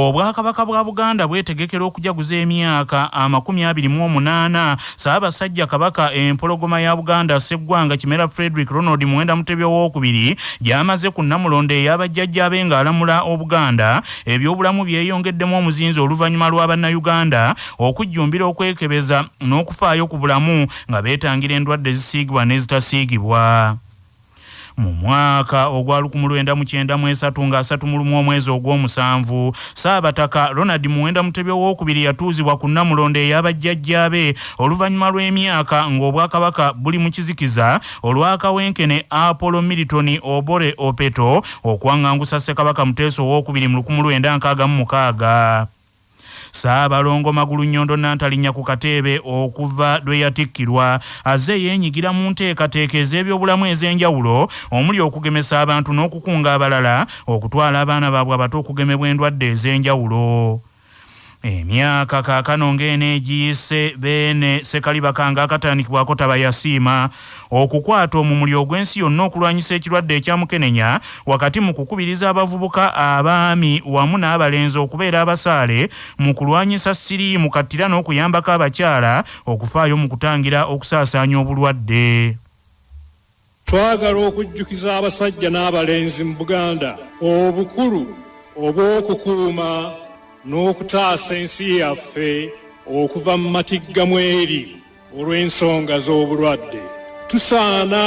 Obwakabaka bwa Buganda bwetegekera okujaguza emyaka 28 Ssaabasajja Kabaka empologoma ya Buganda Sseggwanga Kimera Frederick Ronald Muwenda Mutebi II gy'amaze ku Namulondo ey'abajjajjaabe ng'alamula Obuganda ebyobulamu byeyongeddemu omuzinzi oluvannyuma lwa bannayuganda okujjumbira okwekebeza n'okufaayo ku bulamu nga beetangira endwadde ezisiigibwa n'ezitasiigibwa. Mu mwaka ogwa 1993 nga 31 omwezi ogw'omusanvu Ssaabataka Ronald Muwenda Mutebi II yatuuzibwa ku Namulondo ey'abajjajjaabe oluvannyuma lw'emyaka ng'obwakabaka buli mu kizikiza olw'akawenkene Apollo Milton Obore Opeto okwangangusa Ssekabaka Muteesa II mu 1966. Saabalongo Magulu Nnyondo Nantalinnya ku kateebe okuva lwe yatikkirwa azze yeenyigira mu nteekateeka ez'ebyobulamu ez'enjawulo omuli okugemesa abantu n'okukunga abalala okutwala abaana baabwe abato okugemebwa endwadde ez'enjawulo. Emyaka kaakano ng'eneegiyise Beene Ssekalibakanga akatandikibwako tabayasiima okukwata omumuli ogw'ensi yonna okulwanyisa ekirwadde ekyamukenenya wakati mu kukubiriza abavubuka abaami wamu n'abalenzi okubeera abasaale mu kulwanyisa siriimu kattira n'okuyambako abakyala okufaayo mu kutangira okusaasaanya obulwadde. Twagala okujjukiza abasajja n'abalenzi mu Buganda obukulu obw'okukuuma n'okutaasa ensi yaffe okuva mu matigga mweri olw'ensonga z'obulwadde. Tusaana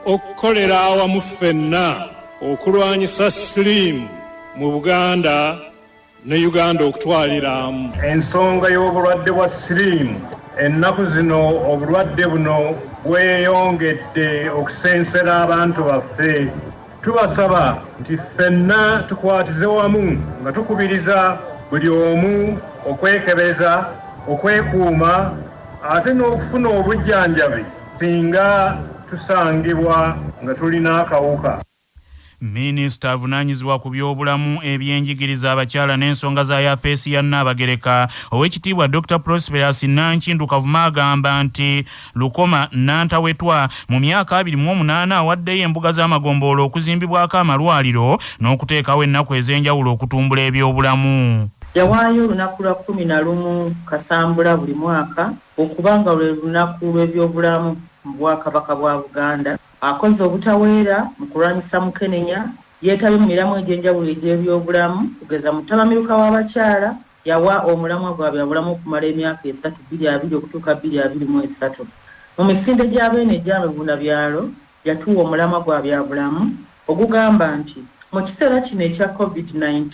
okukolera awamu ffenna okulwanyisa siriimu mu Buganda ne Uganda okutwaliramu ensonga y'obulwadde bwa siriimu. Ennaku zino obulwadde buno bweyongedde okusensera abantu baffe. Tubasaba nti ffenna tukwatize wamu nga tukubiriza buli omu okwekebeza, okwekuuma ate n'okufuna obujjanjabi singa tusangibwa nga tulina akawuka. Minisita avunaanyizibwa ku byobulamu ebyenjigiriza abakyala n'ensonga za yafeesi ya Nnaabagereka Oweekitiibwa Dr. Prosperous Nankindu Kavuma agamba nti Lukoma Nantawetwa mu myaka 28 awaddeyo embuga z'amagombolola okuzimbibwako amalwaliro n'okuteekawo ennaku ez'enjawulo okutumbula ebyobulamu. Yawaayo olunaku lwa 11 Kasambula buli mwaka okubanga lwe lunaku lw'ebyobulamu mu Bwakabaka bwa Buganda. Akoze obutaweera mu kulwanyisa mukenenya, yeetabye mu miramu egy'enjawulo egy'ebyobulamu kugeza mutabamiruka w'abakyala yawa omulamwa gwa byabulamu okumala emyaka 3 okutuuka 23. Mu misinde gy'abeene egy'amevunda byalo yatuwa omulamwa gwa byabulamu ogugamba nti mu kiseera kino ekya COVID-19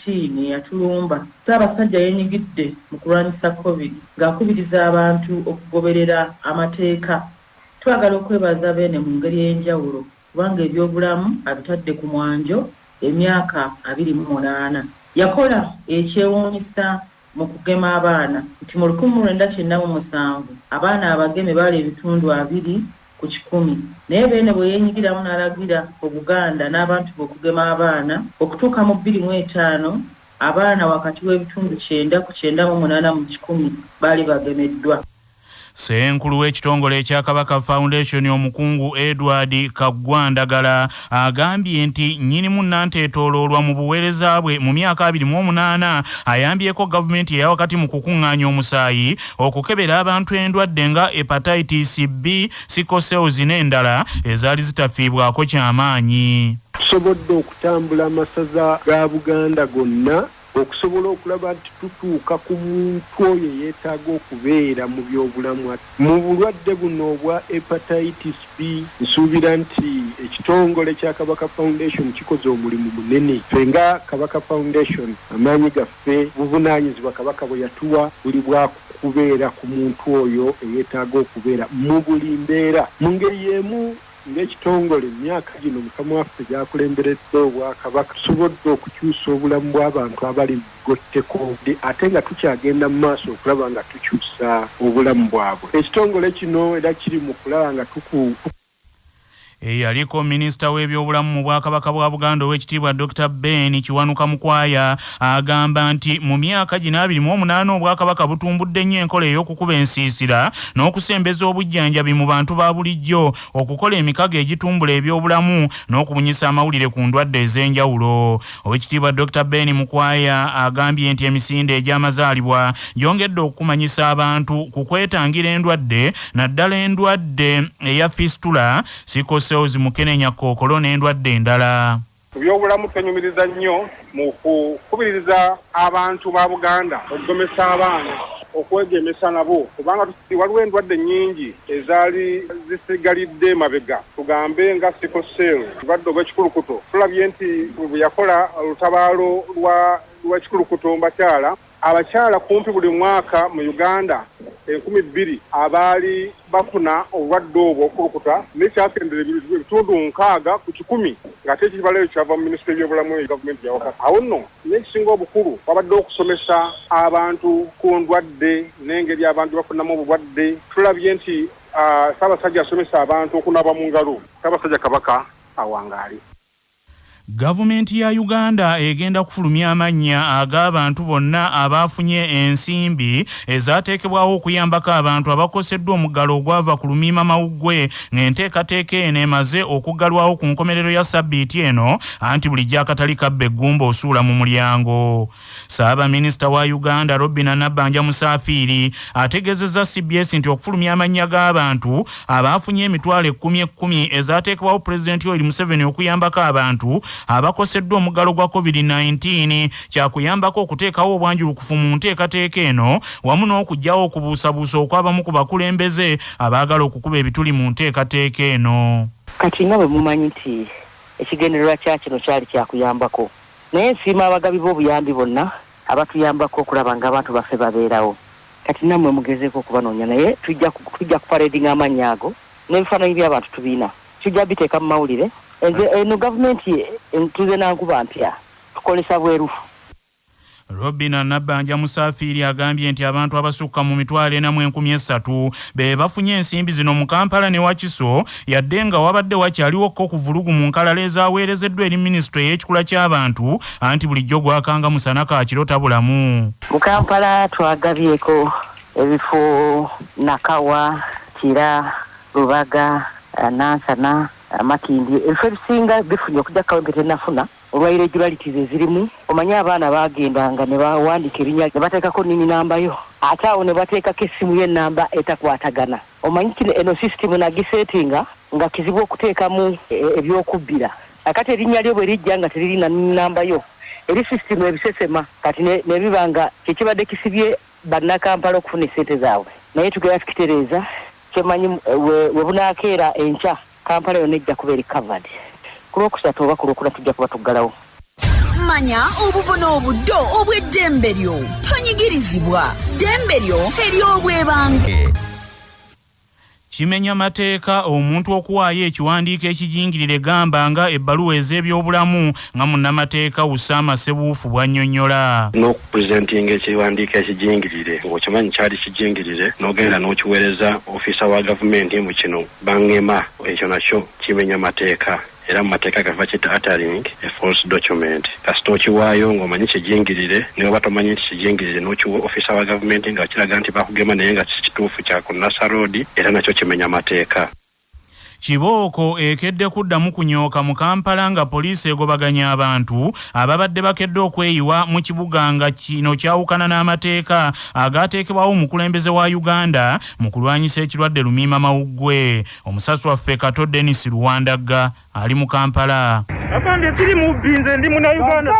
yatulumba Ssaabasajja yeenyigidde mu kulwanyisa COVID ng'akubiriza abantu okugoberera amateeka. Twagala okwebaza Beene mu ngeri y'enjawulo kubanga ebyobulamu abitadde ku mwanjo emyaka 28. Yakola ekyewuunyisa mu kugema abaana nti mu 1997 abaana abageme baali ebitundu 2 ku 100. Naye Beene bwe yeenyigiramu n'alagira Obuganda n'abantu b'okugema abaana okutuuka mu 2005 abaana wakati w'ebitundu 9 ku 98 mu 100 baali bagemeddwa. Ssenkulu w'ekitongole ekya Kabaka Foundation omukungu Edward Kaggwandagala agambye nti nnyinimu Nanteetooloolwa mu buweereza bwe mu myaka 28 ayambyeko gavumenti eya wakati mu kukuŋŋaanya omusaayi okukebera abantu endwadde nga hepatitis B, sickle cells n'endala ezaali zitafiibwako kyamaanyi. Tusobodde okutambula amasaza ga Buganda gonna okusobola okulaba nti tutuuka ku muntu oyo yeetaaga okubeera mu byobulamu. Mu bulwadde buno obwa hepatitis B nsuubira nti ekitongole kya Kabaka Foundation kikoze omulimu munene. Ffe nga Kabaka Foundation amaanyi gaffe buvunaanyizibwa Kabaka bwe yatuwa buli bwa kubeera ku muntu oyo eyeetaaga okubeera mu buli mbeera. Mu ngeri y'emu ng'ekitongole emyaka gino Mukama waffe gyakulemberedde Obwakabaka tusobodde okukyusa obulamu bw'abantu abali mu gotteko ate nga tukyagenda mu maaso okulaba nga tukyusa obulamu bwabwe. Ekitongole kino era kiri mu kulaba nga Yaliko minisita w'ebyobulamu mu Bwakabaka bwa Buganda ow'ekitiibwa Dr. Ben Kiwanuka Mukwaya agamba nti mu myaka gino 28 Obwakabaka butumbudde nnyo enkola ey'okukuba ensiisira n'okusembeza obujjanjabi mu bantu ba bulijjo, okukola emikago egitumbula ebyobulamu n'okubunyisa amawulire ku ndwadde ez'enjawulo. Ow'ekitiibwa Dr. Ben Mukwaya agambye nti emisinde egy'amazaalibwa gyongedde okumanyisa abantu ku kwetangira endwadde, naddala endwadde eya fistula, sikoseozi mukenenya kookolo n'endwadde endala. Byobulamu twenyumiriza nnyo mu kukubiriza abantu ba Buganda okugomesa abaana, okwegemesa nabo, kubanga waliwo endwadde nnyingi ezaali zisigalidde mabega, tugambe nga sikosel, obulwadde obw'ekikulukuto. Tulabye nti bwe yakola olutabaalo lw'ekikulukuto mu bakyala, abakyala kumpi buli mwaka mu Uganda 2,000 abaali bafuna obulwadde obwo okulukuta, n'ekyakendera ebitundu 6 ku 100 ng'ate ekibalo ekyo kyava mu minisitule y'ebyobulamu ya gavumenti ya wakati. Awo nno n'ekisinga obukulu wabadde okusomesa abantu ku ndwadde n'engeri abantu bafunamu obulwadde. Tulabye nti Ssaabasajja asomesa abantu okunaba mu ngalo. Ssaabasajja Kabaka awangaali. Gavumenti ya Uganda egenda kufulumya amannya ag'abantu bonna abafunye ensimbi ezateekebwaho okuyambako abantu abakoseddwa omuggalo ogwava ku lumiima mawuggwe, ng'enteekateeka eno emaze okuggalwaho ku nkomerero ya sabbiiti eno, anti bulijjo akatali kabba eggumba osuula mu mulyango. Ssaabaminisita wa Uganda Nabanja Musafiri ategeezezza CBS nti okufulumya amannya g'abantu abafunye emitwalo 10,000 ezateekebwaho Pulezidenti Yoweri Museveni okuyambako abantu abakoseddwa omuggalo gwa COVID-19 kyakuyambako okuteekawo obwanjulukufu mu nteekateeka eno, wamu n'okugyawo okubuusabuusa okwabamu ku bakulembeze abaagala okukuba ebituli mu nteekateeka eno. Kati nga bwe mumanyi nti ekigendererwa kya kino kyali kyakuyambako, naye nsiima abagabi b'obuyambi bonna abatuyambako okulaba ng'abantu baffe babeerawo. Kati nammwe mugezeeko okubanoonya, naye tujja kuparedinga amannya ago n'ebifaananyi by'abantu tubiina, tujja biteeka mu mawulire. Eno gavumenti tuze nankuba mpya tukolesa bwerufu. Nabanja Musafiri agambye nti abantu abasukka mu mitwalo 4,300 be bafunye ensimbi zino mu Kampala ne Wakiso, yadde nga wabadde wakyaliwo ko kuvulugu mu nkalala ezaaweerezeddwa eri minisitule y'ekikula ky'abantu, anti bulijjo gwakanga musana ka kiro tabulamu. Mu Kampala twagabyeko ebifo Nakawa, Kira, Lubaga, Nansana, Makindi, ebifo ebisinga bifunye okujja kawempe nafuna olwa irregularities ezirimu. Omanyi abaana bagendanga ne bawandiika erinnya ne bateekako nini nambayo, ate awo ne bateekako essimu y'ennamba etakwatagana. Omanyi kino eno system nagisetinga nga kizibu okuteekamu ebyokubbira. Akati erinnya lyo bwe lijja nga teririna nambayo, eri system ebisesema kati ne bibanga kyekibadde kisibye bannakampala okufuna essente zaabwe. Naye tugenda tukitereeza, kyemanyi we bunaakeera enkya Kampala yonna ejja kuba recovered. Ku Lwokusatu oba ku Lwokuna tujja kuba tuggalawo. Manya obuvuna obuddo obw'eddembe lyo, tonyigirizibwa, ddembe lyo ery'obwebange. Kimenya mateeka omuntu okuwaayo ekiwandiiko ekijingirire gamba nga ebbaluwa ez'ebyobulamu nga munnamateeka Usama Sebuufu bw'annyonnyola. N'okupresentinga ekiwandiiko ekijingirire ng'okimanyi kyali kijingirire n'ogenda n'okiweereza ofiisa wa gavumenti mu kino bangema, ekyo nakyo kimenya mateeka. Era mu mateeka gafa kita uttering a false document. Kasita okiwaayo ng'omanyi kijingirire ne bwe tomanyi nti kijingirire n'okiwa ofiisa wa gavumenti nga kiraga nti bakugema naye nga si kituufu kya ku Nasa Road, era nakyo kimenya mateeka. Kibooko ekedde kuddamu kunyooka mu Kampala nga poliisi egobaganya abantu ababadde bakedde okweyiwa mu kibuga nga kino kyawukana n'amateeka agaateekebwawo omukulembeze wa Uganda mu kulwanyisa ekirwadde lumiima mawuggwe. Omusasi waffe Kato Dennis Luwandagga ali mu Kampala. Afande kiri mu binze ndi muna Uganda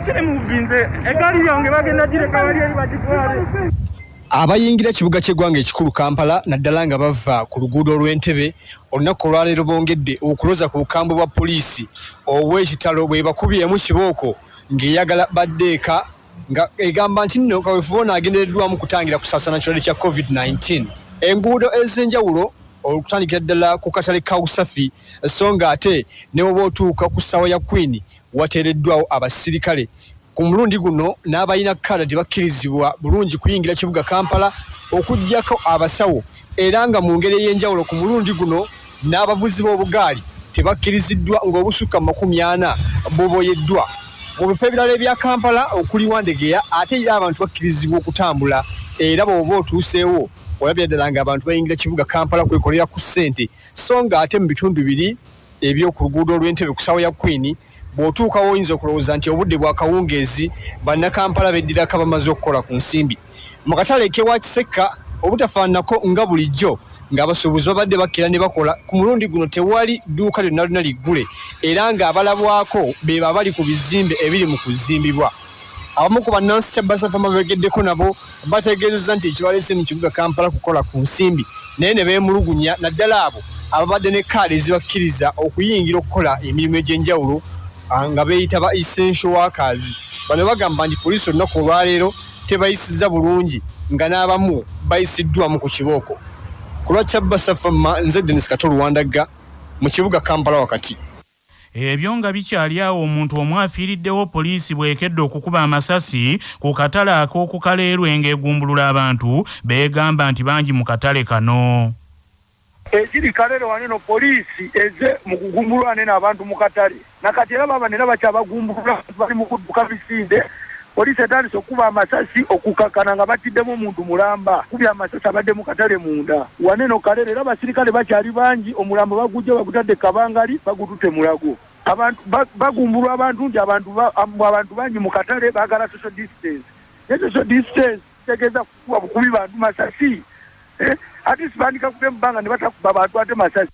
kiri mu binze egali yange bagenda gireka bali eri bagitwale. Abayingira ekibuga ky'eggwanga ekikulu Kampala naddala nga bava ku luguudo olw'Entebbe olunaku olwaleero bongedde okuloza ku bukambwe bwa poliisi obw'ekitalo bwe bakubyemu kibooko ng'eyagala baddeeka nga egamba nti nno kaweefube ono agendereddwamu kutangira kusaasana kirwadde kya COVID-19. Enguudo ez'enjawulo okutandikira ddala ku katale ka Usafi, so nga ate ne bw'oba otuuka ku ssaawa ya Queen wateereddwawo abasirikale ku mulundi guno n'abalina kkala tebakkirizibwa bulungi kuyingira kibuga Kampala okuggyako abasawo era nga mu ngeri ey'enjawulo ku mulundi guno n'abavuzi b'obugaali tebakkiriziddwa ng'obusukka 40 buboyeddwa mu bifo ebirala ebya Kampala okuli Wandegeya ate era abantu bakkirizibwa okutambula era bw'oba otuuseewo olabira ddala ng'abantu bayingira kibuga Kampala kwekolera ku ssente so nga ate mu bitundu biri eby'oku luguudo olw'Entebbe ku ssaawa ya Queen bw'otuukawo oyinza okulowooza nti obudde bwa kawungeezi bannakampala beddirako bamaze okukola ku nsimbi mu katale k'ewa Kisekka obutafaananako nga bulijjo ng'abasuubuzi babadde bakkira ne bakola ku mulundi guno tewali dduuka lyonna lyonna liggule era ng'abalabwako be bali ku bizimbe ebiri mu kuzimbibwa abamu ku bannansi kya basafama beegeddeko nabo bategeezezza nti ekibaleese mu kibuga Kampala kukola ku nsimbi naye ne beemulugunya naddala abo ababadde ne kkaadi ezibakkiriza okuyingira okukola emirimu egy'enjawulo nga beeyita ba essential workers bano bagamba nti poliisi olunaku olwaleero tebayisizza bulungi nga n'abamu bayisiddwamu ku kibooko ku lwa Kyabasafama nze Dennis Katolu Wandagga mu kibuga Kampala wakati ebyo nga bikyali awo omuntu omu afiiriddewo poliisi bw'ekedde okukuba amasasi ku katale ak'okukaleerwe ng'egumbulula abantu beegamba nti bangi mu katale kano ekiri kalero waneno poliisi eze mu kugumbulwane n'abantu mu katale nakati era baba nera bakyabagumbulula bali mu kudduka bisinde poliisi etandise okuba amasasi okukakana nga batiddemu omuntu mulamba kubya amasasi abadde mu katale munda waneno kalero era abasirikale bakyali bangi omulambo bagujja bagutadde kabangali bagutute mulago abantu bagumbulwa abantu nti abantu bangi mu katale baagala social distance ne social distance tegeeza kukuba bukubi bantu masasi ati sibandika kuba embanga ne batakuba bantu ate masasi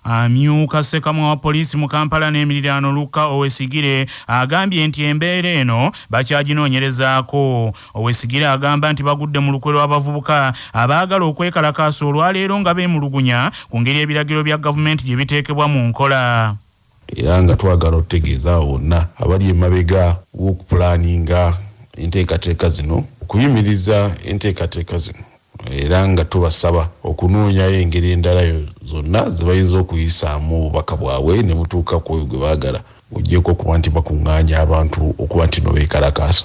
amyuka ssekamwa wa poliisi mu Kampala n'emiriraano Luka Owesigire agambye nti embeera eno bakyaginoonyerezaako. Owesigire agamba nti bagudde mu lukwe lw'abavubuka abaagala okwekalakaasa olwaleero nga beemulugunya ku ngeri ebiragiro bya gavumenti gye biteekebwa mu nkola. Era nga twagala okutegeeza wonna abali emabega w'okupulaaninga enteekateeka zino okuyimiriza enteekateeka zino era nga tubasaba okunoonyayo engeri endala zonna zebayinza okuyisaamu obubaka bwabwe ne butuuka ku oyo gwe baagala ogyeko okuba nti bakuŋŋaanya abantu okuba nti no beekalakaasa.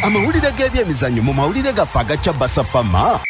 Amawulire g'ebyemizannyo mu mawulire gaffe aga Kyabasafama.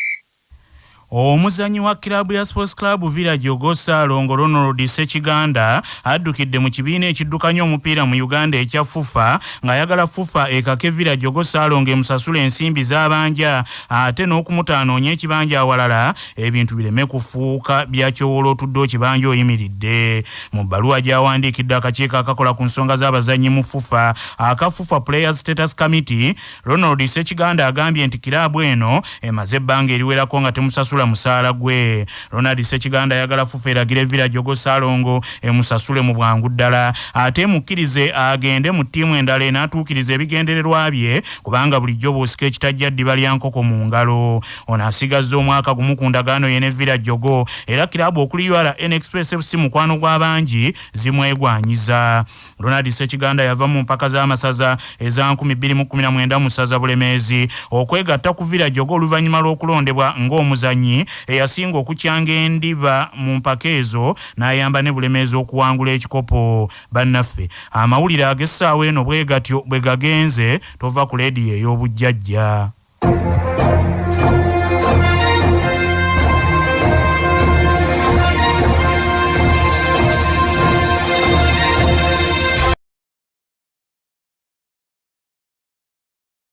Omuzanyi wa kilabu ya Sports Club Village Ogosa Longo Ronald Sekiganda addukidde mu kibiina ekiddukanya omupiira mu Uganda ekya FUFA ng'ayagala FUFA ekake Village Ogosa Longo emusasula ensimbi z'abanja ate n'okumutaanoonya ekibanja awalala ebintu bireme kufuuka byakyowoola otudde ekibanja oyimiridde. Mu bbaluwa gy'awandiikidde akakiiko akakola ku nsonga z'abazannyi mu FUFA aka FUFA Players Status Committee, Ronald Sekiganda agambye nti kilabu eno emaze ebbanga eriwerako nga temusasula musaala gwe. Ronald Sekiganda ayagala FUFA eragire Village Ogosa Longo emusasule mu bwangu ddala ate mukkirize agende mu ttiimu endala n'atuukiriza ebigendererwa bye kubanga bulijjo bw'osika ekitajja ddiba lya nkoko mu ngalo. Ono asigazza omwaka gumu ku ndagaano ye ne Village Ogo era kilabu okuli URN Express FC mukwano gw'abangi zimwegwanyiza. Ronald Sekiganda yava mu mpaka z'amasaza eza 2019 mu ssaza Bulemeezi okwegatta ku Village Ogo oluvannyuma lw'okulondebwa ng'omuzannyi eyasinga okukyanga endiba mu mpaka ezo n'ayamba ne Bulemeezi okuwangula ekikopo. Bannaffe amawulire ag'essaawa eno bwe gatyo bwe gagenze tova ku leediyo ey'obujjajja.